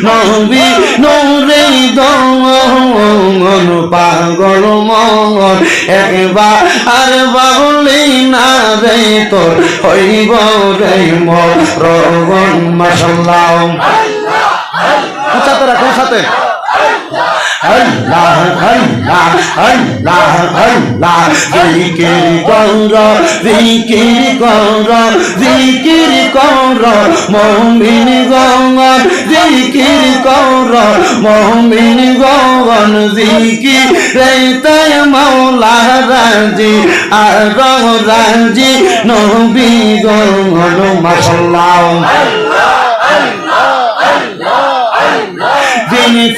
নবী নূরে দমন পাগল মন একবার আর বাবলি না রে তোর হইব রে মরণ মাশাআল্লাহ সাথে রাখো সাথে আল্লাহ আল্লাহ আল্লাহ আল্লাহ জিকির কর জিকির কর জিকির কর মুমিন গণ জিকির কর মুমিন গণ জিকির রে মাওলা রাজি আর রাজি নবী গণ মাশাআল্লাহ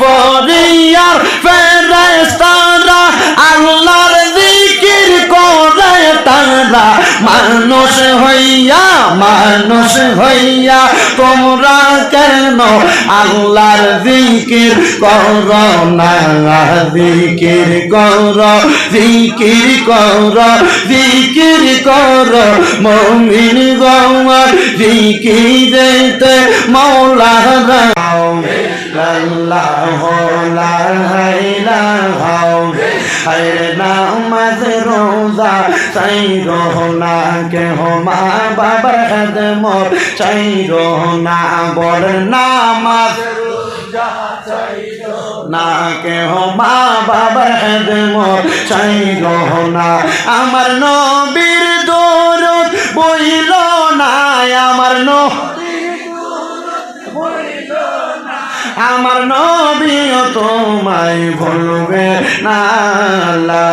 ফরিয়ার ফেরেশতারা আল্লাহর জিকির করে তারা মানুষ হইয়া তোমরা কেন আল্লাহর জিকির করো না জিকির করো জিকির করো জিকির করো মুমিন গণ জিকিরেতে মাওলা আল্লাহু লা ইলাহা হায়রে নামাজ রোজা চাইরো না কেহ মা বাবার খেদমত চাইরো না বল নামাজ রোজা চাইরো না কেহ মা বাবার খেদমত চাইরো না আমার নবীর দরুদ বইল না আমার নবীও তোমায় ভুলবে না লা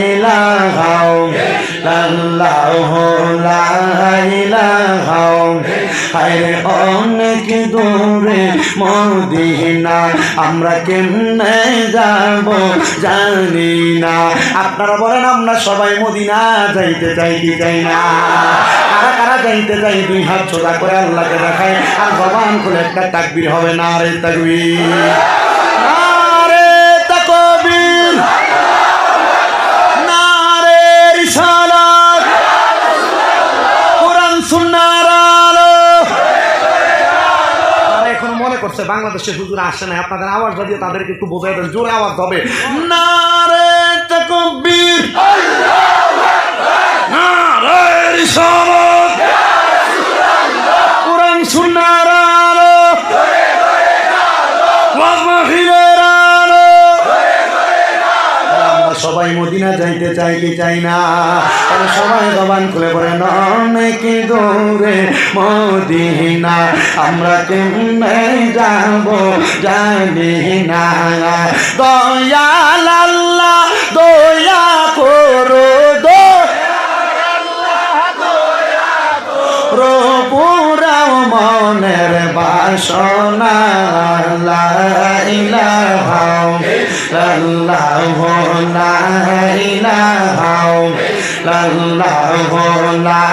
ইলাহা ইল্লাল্লাহু লা ইলাহা হায়রে অনেক দূরে মদিনা আমরা কেমনে যাব জানি না আপনারা বলেন আমরা সবাই মদিনা যাইতে চাই কি চাই না কারা কারা যাইতে চাই দুই হাত সোজা করে আল্লাহকে দেখায় আর জবান খুলে একটা তাকবীর হবে না রে তাকবীর নারে তাকবীর নারে রিসালাত কোরআন সুন্নাহর আলো আর এখন মনে করছে বাংলাদেশে হুজুর আসে না আপনাদের আওয়াজ যদি তাদেরকে একটু বোঝাই দেন জোরে আওয়াজ হবে নারে তাকবীর নারে রিসালাত কোরআন সুন্নাহর আলো ওয়াজ মাহফিলের আলো আমরা সবাই মদিনা যাইতে চাই কি চাই না আর সবাই জবান খুলে বলেন অনেক দূরে মদিনা আমরা কেমনে যাব জানি না দয়াল আল্লাহ দয়া করো পুরাও মনের বাসনা লা ইলাহা ইল্লাল্লাহু লা ইলাহা ইল্লাল্লাহু লা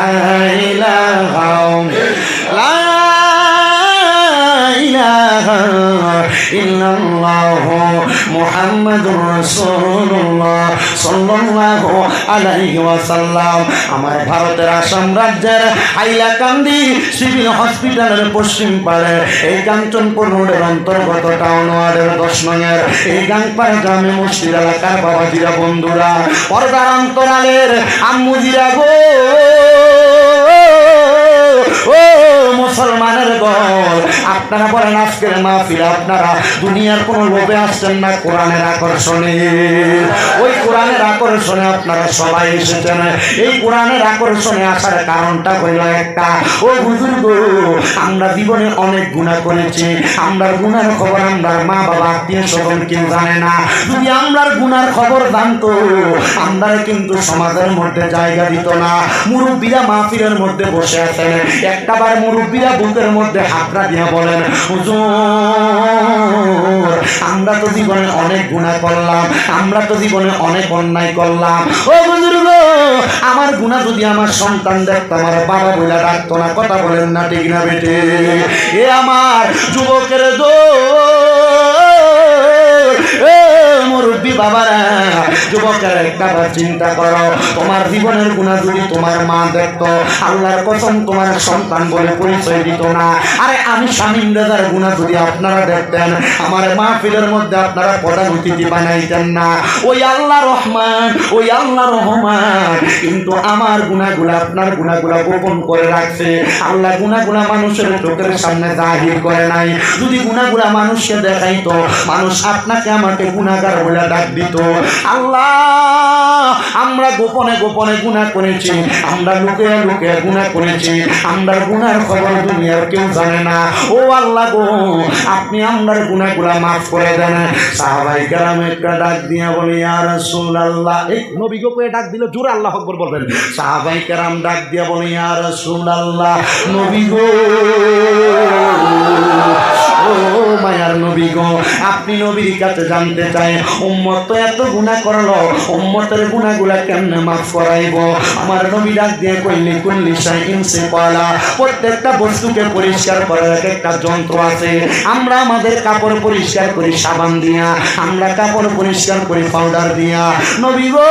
ইলাহা ইল্লাল্লাহু মুহাম্মাদুর রাসূলুল্লাহ সাল্লাল্লাহু আলাইহি ওয়াসাল্লাম আমার ভারতের আসাম রাজ্যের হাইলাকান্দি সিভিল হসপিটালের পশ্চিম পাড়ে এই কাঞ্চনপুর রোডের অন্তর্গত টাউন ওয়ার্ডের 10 নংয়ের এই গাংপাড়া গ্রামে মসজিদ এলাকার বাবাজিরা বন্ধুরা পর্দার অন্তরালের আম্মুজিরা গো ও মুসলমানের দল আপনারা বলেন আজকের মাহফিল আপনারা দুনিয়ার কোন লোভে আসছেন না কোরআনের আকর্ষণে ওই কোরআনের আকর্ষণে আপনারা সবাই এসেছেন এই কোরআনের আকর্ষণে আসার কারণটা হইল একটা ও বুজুর্গ আমরা জীবনে অনেক গুনাহ করেছি আমরার গুনার খবর আমরার মা বাবা আত্মীয় স্বজন কেউ জানে না যদি আমরার গুনার খবর জানতো আমরা কিন্তু সমাজের মধ্যে জায়গা দিত না মুরব্বীরা মাহফিলের মধ্যে বসে আছেন একটাবার মুরব্বীরা বুকের মধ্যে হাতটা দিয়া বলেন হুজুর আমরা তো জীবনে অনেক গুনাহ করলাম আমরা তো জীবনে অনেক অন্যায় করলাম ও বুজুর্গ আমার গুনাহ যদি আমার সন্তান দেখতো আমার বাবা বলে ডাকতো না কথা বলেন না ঠিক না বেটে এ আমার যুবকের দোষ মুরব্বী বাবারা যুবক প্রকার একবার চিন্তা করো, তোমার জীবনের গুনাহ যদি তোমার মা দেখতো, আল্লাহর কসম তোমার সন্তান বলে পরিচয় দিত না। আরে আমি শামীম রেজার গুনাহ যদি আপনারা দেখতেন, আমার মাহফিলের মধ্যে আপনারা প্রধান অতিথি বানাইতেন না। ওই আল্লাহ রহমান, ওই আল্লাহ রহমান কিন্তু আমার গুনাহগুলো, আপনার গুনাহগুলো গোপন করে রাখছে। আল্লাহ গুনাহগুলো মানুষের চোখের সামনে জাহির করে নাই। যদি গুনাহগুলো মানুষকে দেখাইতো, মানুষ আপনাকে আমাকে গুনাহগার বলে ডাক দিত। আল্লাহ, আমরা গোপনে গোপনে গুনাহ করেছি, আমরা লুকিয়ে লুকিয়ে গুনাহ করেছি, আমরা গুনার খবর দুনিয়ার কেউ জানে না। ও আল্লাহ গো, আপনি আমরার গুনাহগুলো মাফ করে দেন। সাহাবায়ে কেরাম একটা ডাক দিয়া বলে, ইয়া রাসূলুল্লাহ, এই নবী গো কয়ে ডাক দিলে জোরে আল্লাহু আকবার বলবেন। সাহাবায়ে কেরাম ডাক দিয়া বলে, ইয়া রাসূলুল্লাহ, নবী গো, ও মায়ার নবী গো, আপনি নবীর কাছে জানতে চাই, উম্মত তো এত গুনাহ করলো, উম্মতের গুনাহগুলা কেমনে মাফ করাইব? আমার নবী ডাক দিয়ে কইলে, কুল্লি শাইইন সিকালা, প্রত্যেকটা বস্তুকে পরিষ্কার করার একটা যন্ত্র আছে। আমরা আমাদের কাপড় পরিষ্কার করি সাবান দিয়া, আমরা কাপড় পরিষ্কার করি পাউডার দিয়া। নবী গো,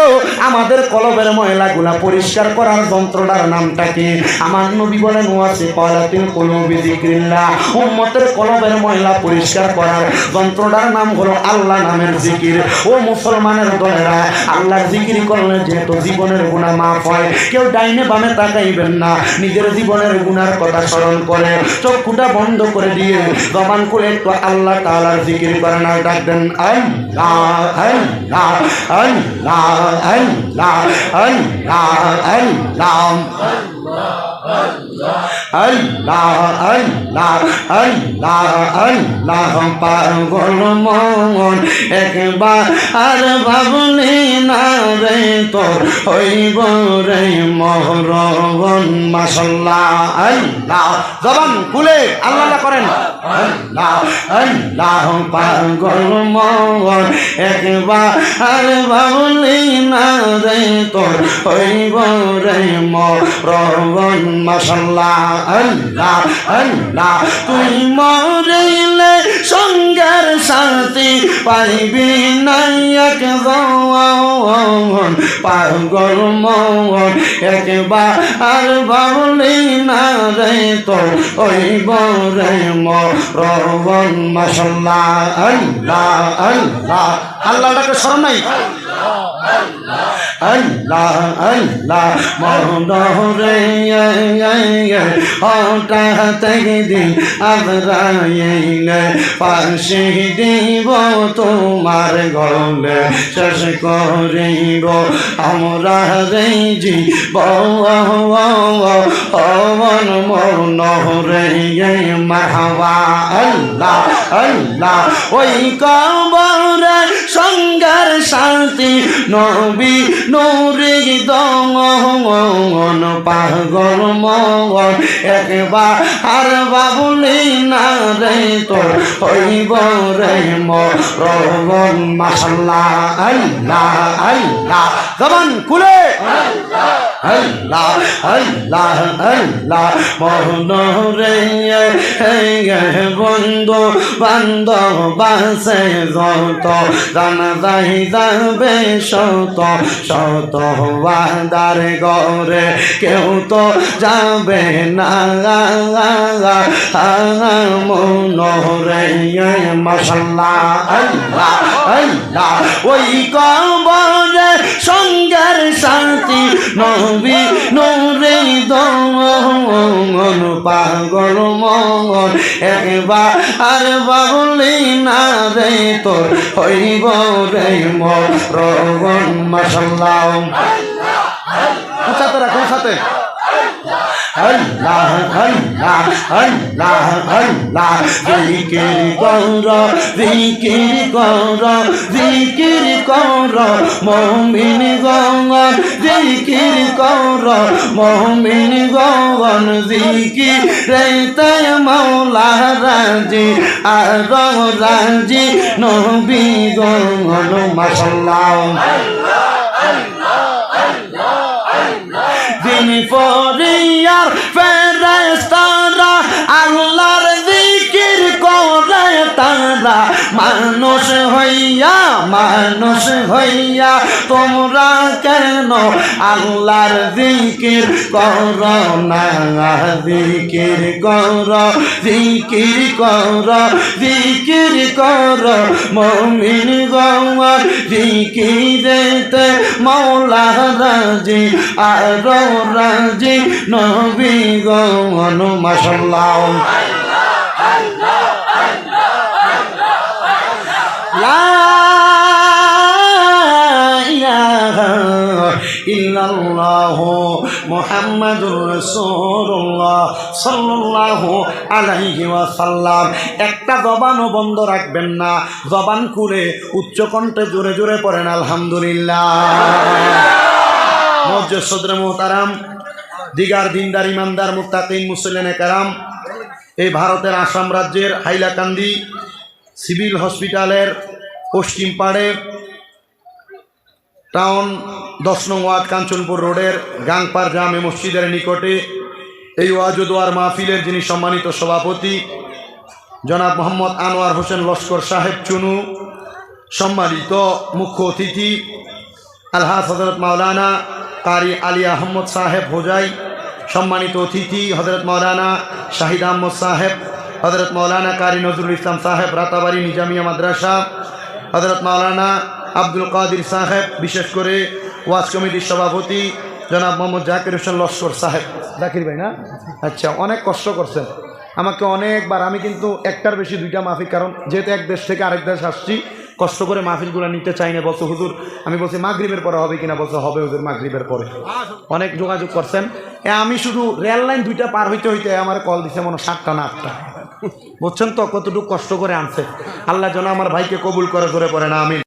আমাদের কলবের ময়লাগুলা পরিষ্কার করার যন্ত্রটার নামটা কি? আমার নবী বলেন, ওয়াসিকালাতিল কুলুবি যিকরিল্লাহ, উম্মতের কলবের ময়লা পরিষ্কার করার যন্ত্রটার নাম হলো আল্লাহ নামের জিকির। ও মুসলমানের দলেরা, আল্লাহর জিকির করলে যেহেতু জীবনের গুনাহ মাফ হয়। কেউ ডাইনে বামে তাকাইবেন না, নিজের জীবনের গুনার কথা স্মরণ করে চক্ষুটা বন্ধ করে দিয়ে জবান করে একটু আল্লাহ তাআলার জিকির করেন আর ডাক দেন, আল্লাহ আল্লাহ আল্লাহ আল্লাহ আল্লাহ আল্লাহ আল্লাহ আল্লাহ আল্লাহ আল্লাহ। পাগল মন একবার আর ভাবলি না রে, তোর হইব রে মহরগন। মাশাআল্লাহ, আল্লাহ, জবান খুলে আল্লাহ করেন, আল্লাহ আল্লাহ। পাগল মন একবার আর ভাবলি না রে, তোর হইব রে মহরগন। মাশাআল্লাহ, আল্লাহ আল্লাহ। তুই মরিলে সঙ্গের সাথী পাইবি না একজন, পাগল মন একবার আর ভাবলি না রে, তোর হইব রে মরণ। মাশাআল্লাহ, আল্লাহ আল্লাহ। আল্লাহটাকে স্মরণ নাই, আল্লাহ আল্লাহ। মনরে হঠাৎ একদিন আবরাইলে পাশে দিব তোমার গলে, শেষ করিব আমরা রে জীবন মনরে মারহাবা। আল্লাহ আল্লাহ। ওই কবরে সঙ্গের শান্তি নবী নূরে দমন, পাগল মন একবার আর বাবুলি না রে, তোর হইব রে মরণ। মাশাআল্লাহ, আল্লাহ আল্লাহ। জবান খুলে আল্লাহ আল্লাহ আল্লাহ। মন রে বন্ধু বান্ধব বাসে যত, জানা যাই যাবে শত শত, বাদার ঘরে কেউ তো যাবে না মন রে। মাশাআল্লাহ, আল্লাহ আল্লাহ। ওই কবরে সঙ্গের শান্তি নবী নূরে দমন, পাগল মন একবার আর বাবুলি না রে, তোর হইব রে মরণ। মাশাআল্লাহ, উচ্চাতে রাখো, সাথে আল্লাহ আল্লাহ আল্লাহ আল্লাহ। জিকির কর জিকির কর জিকির কর মুমিন গণ, জিকির কর মুমিন গণ। জিকির রে মাওলা রাজি আর রাজি নবী গণ। মাশাআল্লাহ, দিন ফরিয়ার ফেরেশতারা আল্লাহর জিকির করে তারা, বান্দারা মানুষ হইয়া তোমরা কেন আল্লাহর জিকির করো না জিকির করো মুমিন গওয়ার জিকিরেতে মওলা রাজি আর রাজি নবী গওয়ান মাশাআল্লাহ লা ইলাহা ইল্লাল্লাহু মুহাম্মাদুর রাসূলুল্লাহ সাল্লাল্লাহু আলাইহি ওয়াসাল্লাম। একটা জবানও বন্ধ রাখবেন না, জবান খুলে উচ্চ কণ্ঠে জোরে জোরে পড়েন আলহামদুলিল্লাহ। মুআজ্জিজ সদরে মুহতারাম, দিগার দিনদার ইমানদার মুত্তাকিন মুসলিনে কেরাম, এই ভারতের আসাম রাজ্যের হাইলাকান্দি সিভিল হসপিটালের পশ্চিম পাড়ে টাউন 10 নং ওয়ার্ড কাঞ্চনপুর রোডের গাংপার জামে মসজিদের নিকটে এই ওয়াজ ও দোয়ার মাহফিলের যিনি সম্মানিত সভাপতি জনাব মোহাম্মদ আনোয়ার হোসেন লস্কর সাহেব চুনু, সম্মানিত মুখ্য অতিথি আলহাজ হযরত মাওলানা কারি আলী আহমদ সাহেব হোজাই, সম্মানিত অতিথি হযরত মাওলানা শাহিদ আহমদ সাহেব, হযরত মাওলানা কারি নজরুল ইসলাম সাহেব রাতাবাড়ি নিজামিয়া মাদ্রাসা, হযরত মাওলানা আব্দুল কাদির সাহেব, বিশেষ করে ওয়াজ কমিটির সভাপতি জনাব মোহাম্মদ জাকির হোসেন লস্কর সাহেব। জাকির ভাই না? আচ্ছা, অনেক কষ্ট করছেন আমাকে অনেকবার। আমি কিন্তু একটার বেশি 2টা মাহফিল, কারণ যেহেতু এক দেশ থেকে আরেক দেশ আসছি, কষ্ট করে মাহফিলগুলো নিতে চাই না। বলছো হুজুর, আমি বলছি মাগরিবের পরে হবে কিনা, বলছো হবে হুজুর মাগরিবের পরে। অনেক যোগাযোগ করছেন। আমি শুধু রেল লাইন 2টা পার হইতে হইতে আমার কল দিছে মনে 7টা না 8টা। বুঝছেন তো কতটুকু কষ্ট করে আনছে। আল্লাহ যেন আমার ভাইকে কবুল করে, ধরে পড়ে না আমি।